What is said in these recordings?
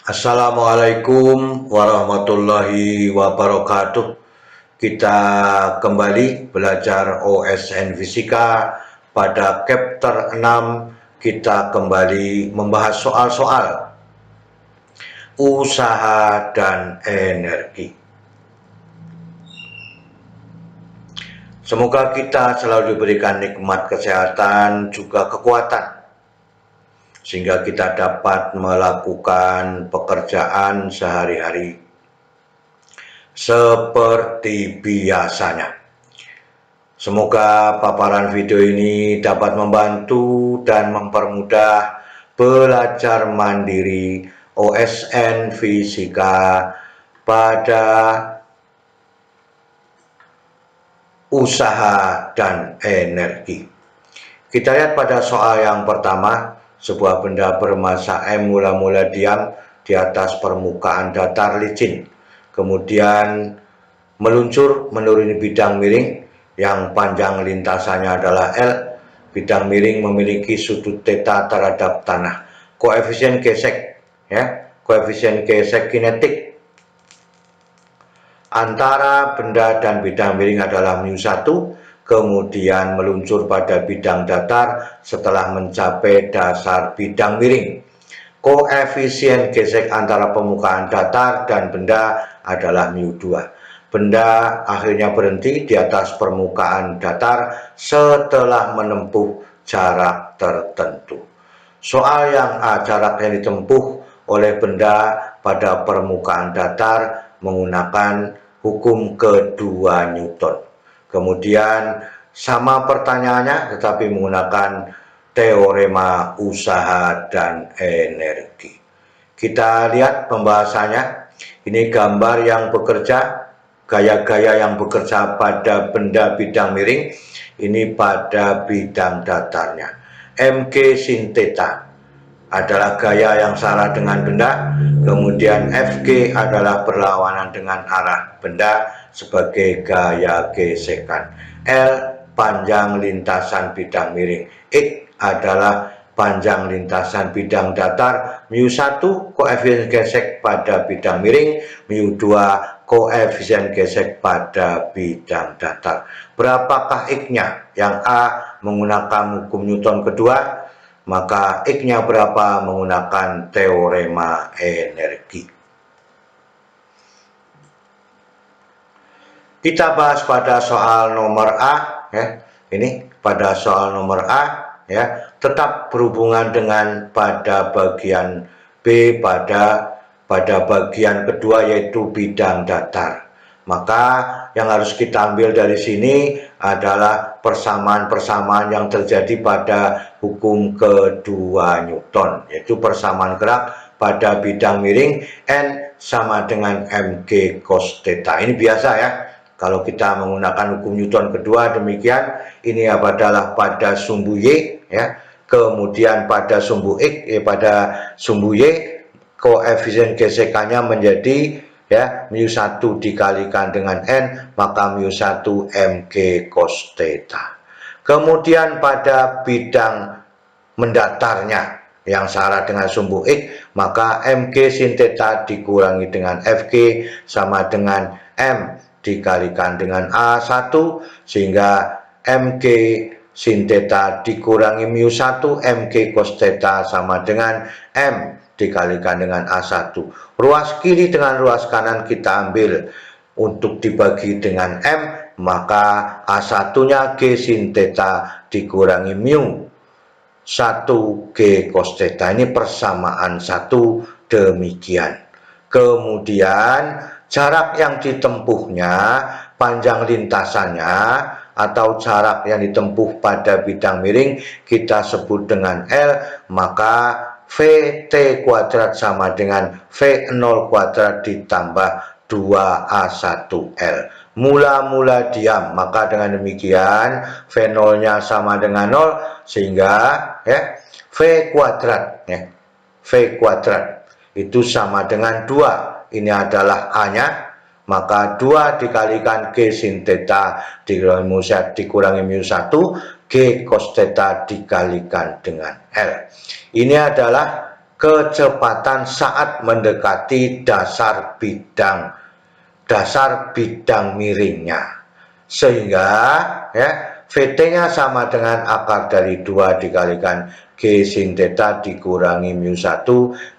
Assalamualaikum warahmatullahi wabarakatuh. Kita kembali belajar OSN Fisika pada chapter 6. Kita kembali membahas soal-soal usaha dan energi. Semoga kita selalu diberikan nikmat kesehatan juga kekuatan, sehingga kita dapat melakukan pekerjaan sehari-hari seperti biasanya. Semoga paparan video ini dapat membantu dan mempermudah belajar mandiri OSN Fisika pada usaha dan energi. Kita lihat pada soal yang pertama. Sebuah benda bermassa M mula-mula diam di atas permukaan datar licin, kemudian meluncur menuruni bidang miring yang panjang lintasannya adalah L. Bidang miring memiliki sudut theta terhadap tanah. Koefisien gesek, koefisien gesek kinetik antara benda dan bidang miring adalah μ1, kemudian meluncur pada bidang datar setelah mencapai dasar bidang miring. Koefisien gesek antara permukaan datar dan benda adalah μ2. Benda akhirnya berhenti di atas permukaan datar setelah menempuh jarak tertentu. Soal yang A, jarak yang ditempuh oleh benda pada permukaan datar menggunakan hukum kedua Newton. Kemudian sama pertanyaannya tetapi menggunakan teorema usaha dan energi. Kita lihat pembahasannya. Ini gambar yang bekerja, gaya-gaya yang bekerja pada benda bidang miring. Ini pada bidang datarnya. Mg sin theta adalah gaya yang sama dengan benda, kemudian Fg adalah berlawanan dengan arah benda sebagai gaya gesekan. L panjang lintasan bidang miring. X adalah panjang lintasan bidang datar. μ1 koefisien gesek pada bidang miring, μ2 koefisien gesek pada bidang datar. Berapakah X-nya? Yang A menggunakan hukum Newton kedua, maka X-nya berapa menggunakan teorema energi. Kita bahas pada soal nomor A, Ini pada soal nomor A, tetap berhubungan dengan pada bagian B pada bagian kedua, yaitu bidang datar. Maka yang harus kita ambil dari sini adalah persamaan-persamaan yang terjadi pada hukum kedua Newton, yaitu persamaan gerak pada bidang miring N sama dengan mg cos theta. Ini biasa ya. Kalau kita menggunakan hukum Newton kedua demikian, ini adalah pada sumbu Y, kemudian pada sumbu X, pada sumbu Y, koefisien gesekannya menjadi μ1 dikalikan dengan N, maka μ1 mg cos theta. Kemudian pada bidang mendatarnya yang sama dengan sumbu X, maka mg sin theta dikurangi dengan Fg sama dengan M dikalikan dengan A1, sehingga mg sin theta dikurangi μ1 mg cos theta sama dengan M dikalikan dengan A1. Ruas kiri dengan ruas kanan kita ambil untuk dibagi dengan M, maka A1 nya G sin theta dikurangi μ1 G cos theta. Ini persamaan satu demikian. Kemudian jarak yang ditempuhnya, panjang lintasannya atau jarak yang ditempuh pada bidang miring kita sebut dengan L, maka Vt kuadrat sama dengan V0 kuadrat ditambah 2A1L. Mula-mula diam, maka dengan demikian V0 nya sama dengan 0, sehingga V kuadrat V kuadrat itu sama dengan 2. Ini adalah A-nya, maka 2 dikalikan G sin theta dikurangi μ1 G cos theta dikalikan dengan L. Ini adalah kecepatan saat mendekati dasar bidang miringnya, sehingga ya VT-nya sama dengan akar dari 2 dikalikan G sin theta dikurangi mu 1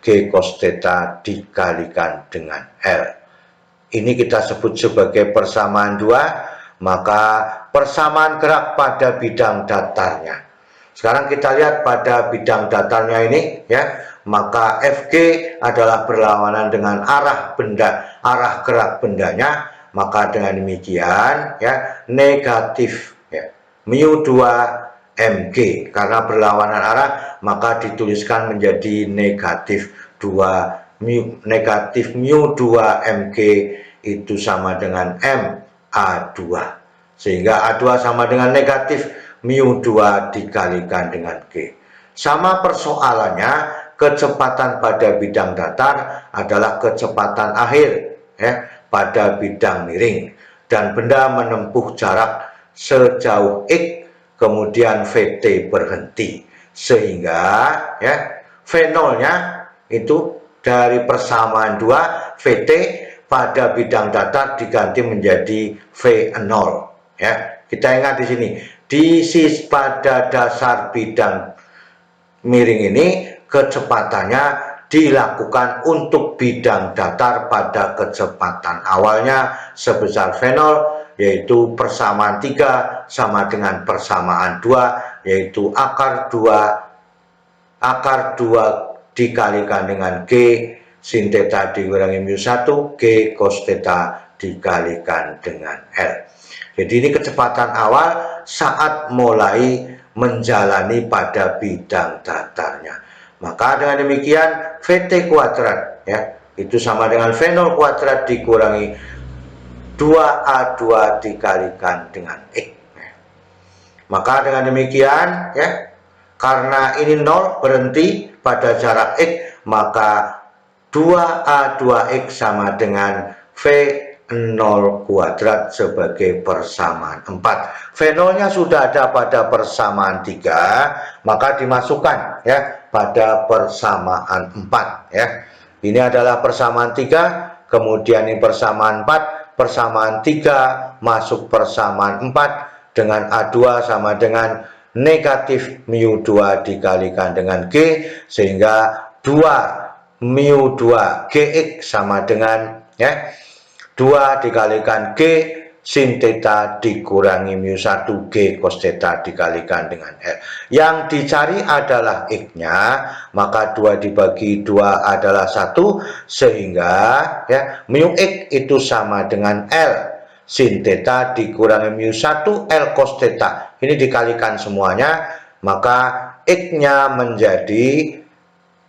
G cos theta dikalikan dengan L. Ini kita sebut sebagai persamaan 2, maka persamaan gerak pada bidang datarnya. Sekarang kita lihat pada bidang datarnya ini ya, maka Fg adalah berlawanan dengan arah gerak bendanya, maka dengan demikian ya negatif ya, mu 2 mg, karena berlawanan arah maka dituliskan menjadi negatif mu 2 mg itu sama dengan ma2, sehingga A2 sama dengan negatif mu 2 dikalikan dengan G. Sama persoalannya, kecepatan pada bidang datar adalah kecepatan akhir ya, pada bidang miring, dan benda menempuh jarak sejauh X, kemudian VT berhenti, sehingga ya V0-nya itu dari persamaan 2 VT pada bidang datar diganti menjadi V0 ya. Kita ingat di sini, pada dasar bidang miring ini kecepatannya dilakukan untuk bidang datar pada kecepatan awalnya sebesar V0, yaitu persamaan 3 sama dengan persamaan 2, yaitu akar 2 dikalikan dengan G sin theta dikurangi mu 1 G cos theta dikalikan dengan L. Jadi ini kecepatan awal saat mulai menjalani pada bidang datarnya. Maka dengan demikian VT kuadrat ya, itu sama dengan V0 kuadrat dikurangi 2A2 dikalikan dengan X. Maka dengan demikian ya, karena ini 0 berhenti pada jarak X, maka 2A2X sama dengan V0 kuadrat sebagai persamaan 4. V0-nya sudah ada pada persamaan 3, maka dimasukkan ya pada persamaan 4 ya. Ini adalah persamaan 3, kemudian ini persamaan 4, persamaan 3 masuk persamaan 4 dengan A2 sama dengan negatif mu 2 dikalikan dengan G, sehingga 2 mu 2 Gx sama dengan ya 2 dikalikan G sin theta dikurangi mu 1 G cos theta dikalikan dengan L. Yang dicari adalah X-nya, maka 2 dibagi 2 adalah 1, sehingga ya mu X itu sama dengan L sin theta dikurangi mu 1 L cos theta. Ini dikalikan semuanya, maka X-nya menjadi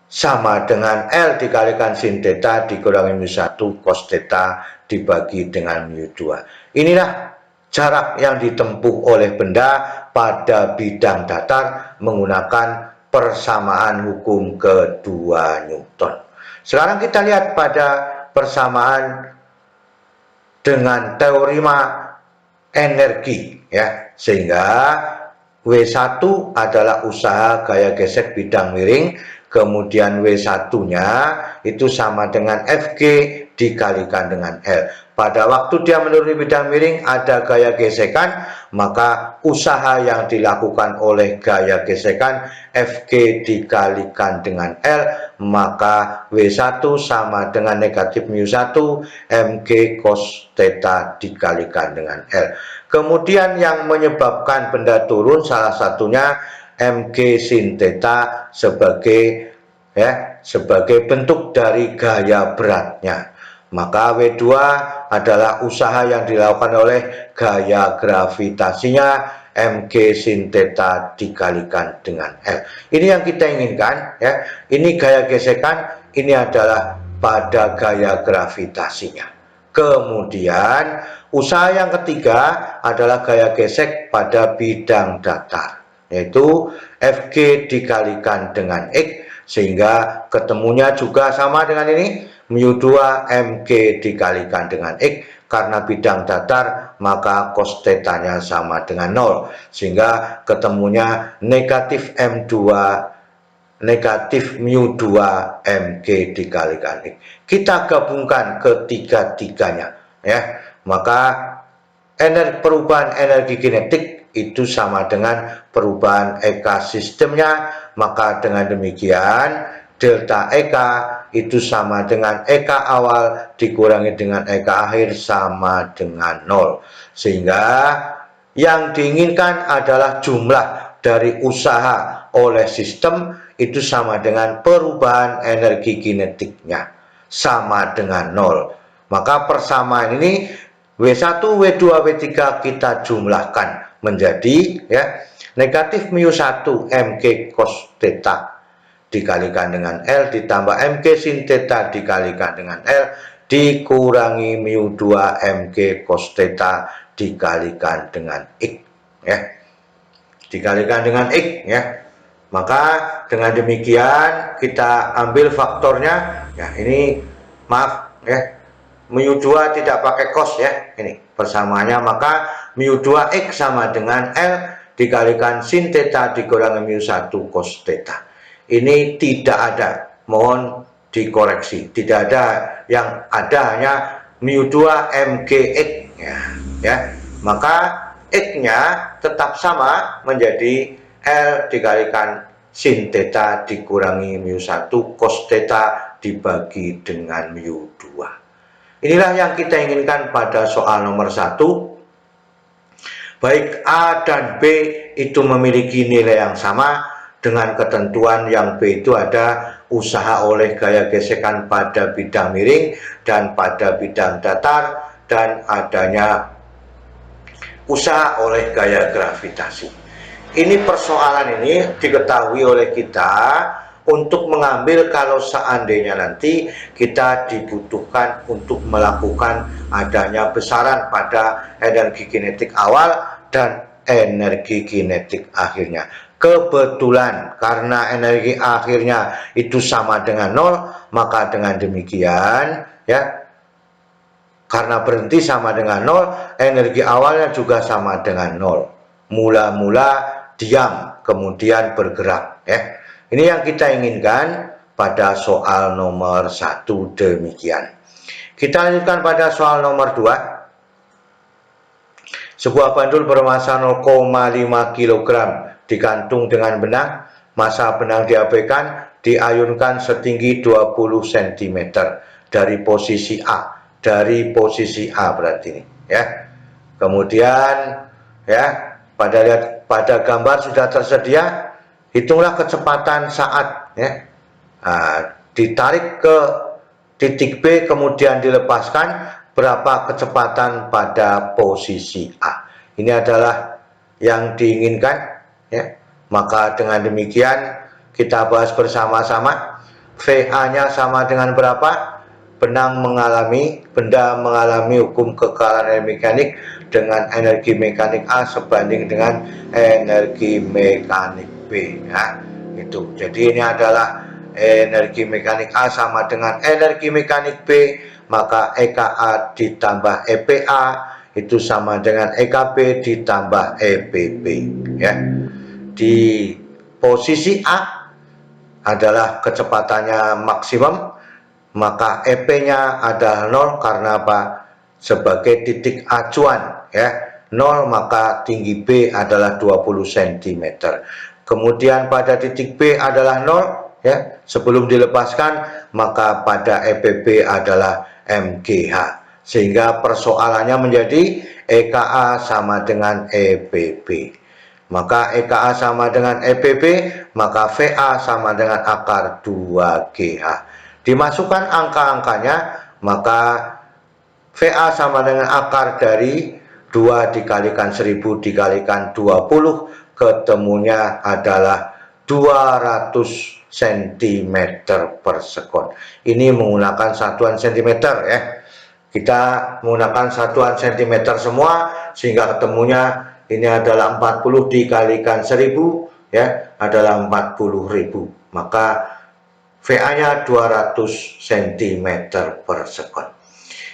sama dengan L dikalikan sin theta dikurangi mu 1 cos theta dibagi dengan mu 2. Inilah jarak yang ditempuh oleh benda pada bidang datar menggunakan persamaan hukum kedua Newton. Sekarang kita lihat pada persamaan dengan teorema energi ya, sehingga W1 adalah usaha gaya gesek bidang miring, kemudian W1-nya itu sama dengan Fg dikalikan dengan L. Pada waktu dia menuruni bidang miring ada gaya gesekan, maka usaha yang dilakukan oleh gaya gesekan Fg dikalikan dengan L, maka W1 sama dengan negatif mu 1 Mg cos theta dikalikan dengan L. Kemudian yang menyebabkan benda turun salah satunya Mg sin theta sebagai bentuk dari gaya beratnya. Maka W2 adalah usaha yang dilakukan oleh gaya gravitasinya Mg sin theta dikalikan dengan L. Ini yang kita inginkan ya. Ini gaya gesekan, ini adalah pada gaya gravitasinya. Kemudian usaha yang ketiga adalah gaya gesek pada bidang datar, yaitu Fg dikalikan dengan X, sehingga ketemunya juga sama dengan ini, mu 2 Mg dikalikan dengan X. Karena bidang datar maka cos theta-nya sama dengan 0, sehingga ketemunya negatif M2 negatif mu 2 mg dikalikan X. Kita gabungkan ketiga-tiganya ya, maka perubahan energi kinetik itu sama dengan perubahan EK sistemnya, maka dengan demikian delta EK itu sama dengan EK awal dikurangi dengan EK akhir sama dengan 0, sehingga yang diinginkan adalah jumlah dari usaha oleh sistem itu sama dengan perubahan energi kinetiknya sama dengan 0. Maka persamaan ini W1, W2, W3 kita jumlahkan menjadi ya negatif mu 1 mg cos theta dikalikan dengan L ditambah mg sin theta dikalikan dengan L dikurangi mu 2 mg cos theta dikalikan dengan X ya, dikalikan dengan X ya. Maka dengan demikian kita ambil faktornya ya, ini maaf ya, mu 2 tidak pakai cos ya, ini persamaannya, maka mu 2 X sama dengan L dikalikan sin theta dikurangi mu 1 cos theta. Ini tidak ada, mohon dikoreksi, tidak ada, yang ada hanya mu 2 mg X ya. Maka X nya tetap sama menjadi L dikalikan sin theta dikurangi mu 1 cos theta dibagi dengan mu 2. Inilah yang kita inginkan pada soal nomor 1. Baik A dan B itu memiliki nilai yang sama dengan ketentuan yang B itu ada usaha oleh gaya gesekan pada bidang miring dan pada bidang datar, dan adanya usaha oleh gaya gravitasi. Ini persoalan ini diketahui oleh kita untuk mengambil kalau seandainya nanti kita dibutuhkan untuk melakukan adanya besaran pada energi kinetik awal dan energi kinetik akhirnya. Kebetulan karena energi akhirnya itu sama dengan 0, maka dengan demikian ya, karena berhenti sama dengan 0, energi awalnya juga sama dengan 0. Mula-mula diam, kemudian bergerak ya. Ini yang kita inginkan pada soal nomor 1 demikian. Kita lanjutkan pada soal nomor 2. Sebuah bandul bermasa 0,5 kg digantung dengan benang. Masa benang diabaikan, diayunkan setinggi 20 cm dari posisi A. Dari posisi A berarti ini ya. Kemudian ya, pada gambar sudah tersedia, hitunglah kecepatan saat ya. Ditarik ke titik B kemudian dilepaskan, berapa kecepatan pada posisi A. Ini adalah yang diinginkan ya. Maka dengan demikian kita bahas bersama-sama. VA-nya sama dengan berapa? Benda mengalami hukum kekalahan mekanik dengan energi mekanik A sebanding dengan energi mekanik B ya. Itu. Jadi ini adalah energi mekanik A sama dengan energi mekanik B, maka EKA ditambah EPA itu sama dengan EKB ditambah EPB ya. Di posisi A adalah kecepatannya maksimum, maka EP-nya adalah 0 karena apa? Sebagai titik acuan ya. 0 maka tinggi B adalah 20 cm. Kemudian pada titik B adalah 0 ya. Sebelum dilepaskan, maka pada EPB adalah MGH. Sehingga persoalannya menjadi EKA sama dengan EPB. Maka EKA sama dengan EPB, maka VA sama dengan akar 2GH. Dimasukkan angka-angkanya, maka VA sama dengan akar dari 2 dikalikan 1000 dikalikan 20, ketemunya adalah 200 cm per sekon. Ini menggunakan satuan cm ya. Kita menggunakan satuan cm semua, sehingga ketemunya ini adalah 40 dikalikan 1000 ya, adalah 40.000. Maka VA-nya 200 cm per sekon.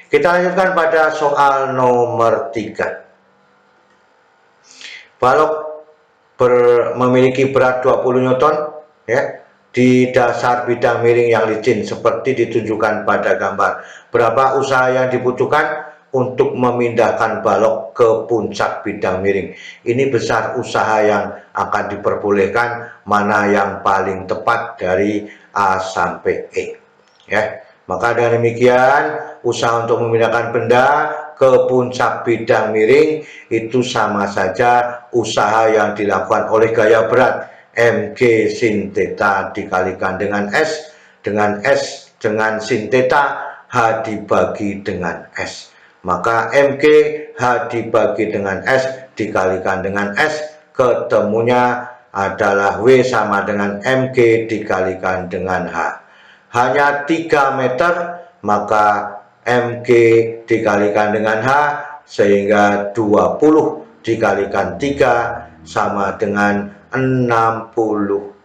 Kita lanjutkan pada soal nomor 3. Balok memiliki berat 20 Newton ya. di dasar bidang miring yang licin seperti ditunjukkan pada gambar. Berapa usaha yang dibutuhkan untuk memindahkan balok ke puncak bidang miring? Ini besar usaha yang akan diperbolehkan, mana yang paling tepat dari A sampai E. Ya, maka dengan demikian usaha untuk memindahkan benda ke puncak bidang miring itu sama saja usaha yang dilakukan oleh gaya berat mg sin theta dikalikan dengan S dengan sin theta H dibagi dengan S. Maka mg H dibagi dengan S dikalikan dengan S, ketemunya adalah W sama dengan mg dikalikan dengan H. Hanya 3 meter, maka mg dikalikan dengan H sehingga 20 dikalikan 3 sama dengan 60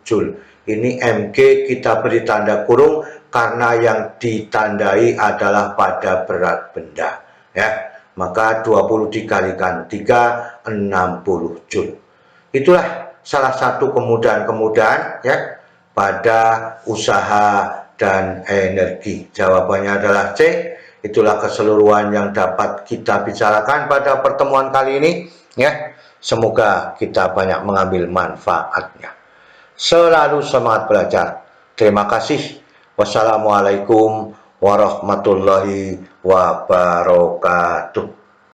Joule. Ini mg kita beri tanda kurung karena yang ditandai adalah pada berat benda, ya. Maka 20 dikalikan 3 60 Joule. Itulah salah satu kemudahan-kemudahan, ya, pada usaha dan energi. Jawabannya adalah C. Itulah keseluruhan yang dapat kita bicarakan pada pertemuan kali ini, ya. Semoga kita banyak mengambil manfaatnya. Selalu semangat belajar. Terima kasih. Wassalamualaikum warahmatullahi wabarakatuh.